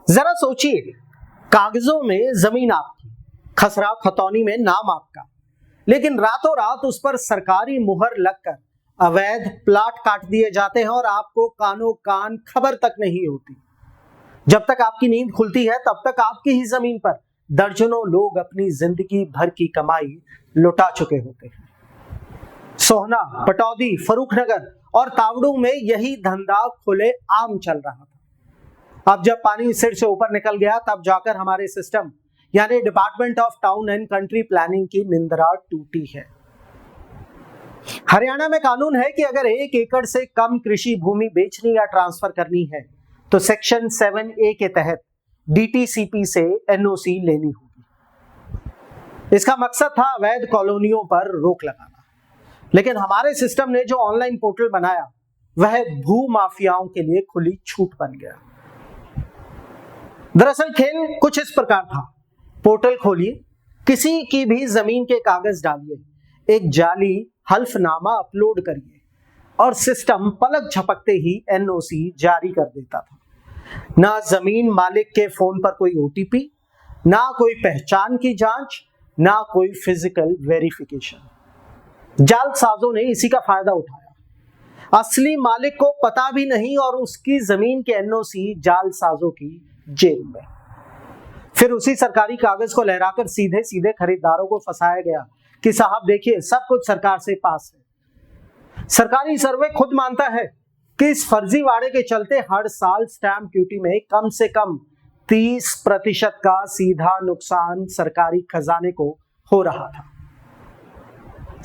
जरा सोचिए, कागजों में जमीन आपकी, खसरा खतौनी में नाम आपका, लेकिन रातों रात उस पर सरकारी मुहर लगकर अवैध प्लाट काट दिए जाते हैं और आपको कानों कान खबर तक नहीं होती। जब तक आपकी नींद खुलती है तब तक आपकी ही जमीन पर दर्जनों लोग अपनी जिंदगी भर की कमाई लुटा चुके होते हैं। सोहना, पटौदी, फरूखनगर और तावड़ू में यही धंधा खुले आम चल रहा था। अब जब पानी सिर से ऊपर निकल गया तब जाकर हमारे सिस्टम यानी department of town and country planning की निंद्रा टूटी है। हरियाणा में कानून है कि अगर 1 एकड़ से कम कृषि भूमि बेचनी या ट्रांसफर करनी है तो सेक्शन 7A के तहत डीटीसीपी से एनओसी लेनी होगी। इसका मकसद था अवैध कॉलोनियों पर रोक लगाना, लेकिन हमारे सिस्टम ने जो ऑनलाइन पोर्टल बनाया वह भू माफियाओं के लिए खुली छूट बन गया। दरअसल खेल कुछ इस प्रकार था। पोर्टल खोलिए, किसी की भी जमीन के कागज डालिए, एक जाली हल्फनामा अपलोड करिए और सिस्टम पलक झपकते ही एनओसी जारी कर देता था। ना जमीन मालिक के फोन पर कोई ओटीपी, ना कोई पहचान की जांच, ना कोई फिजिकल वेरिफिकेशन। जालसाजों ने इसी का फायदा उठाया। असली मालिक को पता भी नहीं और उसकी जमीन के एनओसी जालसाजों की जेब में। फिर उसी सरकारी कागज को लहराकर सीधे सीधे खरीदारों को फंसाया गया कि साहब देखिए सब कुछ सरकार से पास है। सरकारी सर्वे खुद मानता है कि इस फर्जीवाड़े के चलते हर साल स्टैंप ड्यूटी में कम से कम 30% का सीधा नुकसान सरकारी खजाने को हो रहा था।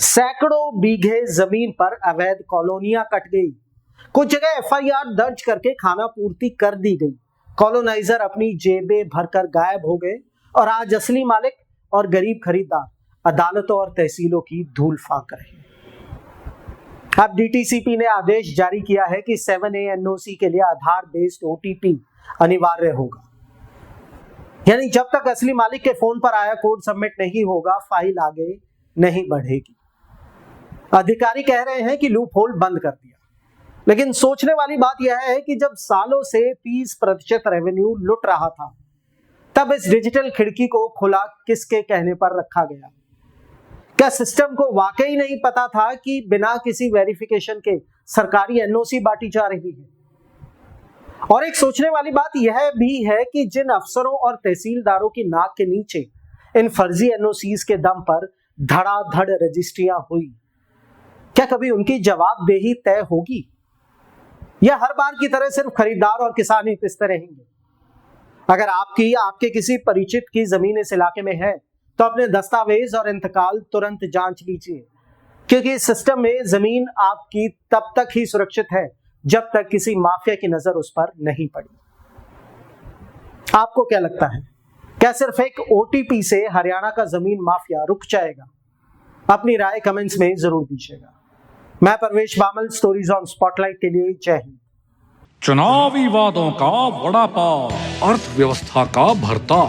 सैकड़ों बीघे जमीन पर अवैध कॉलोनियां कट गई। कुछ जगह एफआईआर दर्ज करके खाना पूर्ति कर दी गई। कॉलोनाइजर अपनी जेबें भरकर गायब हो गए और आज असली मालिक और गरीब खरीदार अदालतों और तहसीलों की धूल फांक रहे हैं। अब डीटीसीपी ने आदेश जारी किया है कि 7A एनओसी के लिए आधार बेस्ड ओटीपी अनिवार्य होगा। यानी जब तक असली मालिक के फोन पर आया कोड सबमिट नहीं होगा, फाइल आगे नहीं बढ़ेगी। अधिकारी कह रहे हैं कि लूप होल बंद कर दिया, लेकिन सोचने वाली बात यह है कि जब सालों से 30% रेवेन्यू लुट रहा था तब इस डिजिटल खिड़की को खुला किसके कहने पर रखा गया? क्या सिस्टम को वाकई नहीं पता था कि बिना किसी वेरिफिकेशन के सरकारी एनओसी बांटी जा रही है? और एक सोचने वाली बात यह भी है कि जिन अफसरों और तहसीलदारों की नाक के नीचे इन फर्जी एनओसीज के दम पर धड़ाधड़ रजिस्ट्रियां हुई, क्या कभी उनकी जवाबदेही तय होगी या हर बार की तरह सिर्फ खरीदार और किसान ही पिसते रहेंगे? अगर आपकी या आपके किसी परिचित की जमीन इस इलाके में है तो अपने दस्तावेज और इंतकाल तुरंत जांच लीजिए, क्योंकि इस सिस्टम में जमीन आपकी तब तक ही सुरक्षित है जब तक किसी माफिया की नजर उस पर नहीं पड़ी। आपको क्या लगता है, क्या सिर्फ एक ओटीपी से हरियाणा का जमीन माफिया रुक जाएगा? अपनी राय कमेंट्स में जरूर दीजिएगा। मैं परवेश बामल, स्टोरीज ऑन स्पॉटलाइट के लिए जय हिंद। चुनावी वादों का वड़ा पाव, अर्थव्यवस्था का भरता,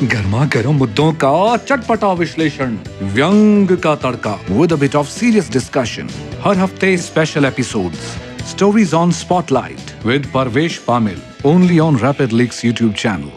गर्मा गर्म मुद्दों का चटपटा विश्लेषण, व्यंग का तड़का with a bit of serious discussion. हर हफ्ते special episodes, stories on spotlight with Parvesh Bamil, only on Rapid Leaks YouTube channel.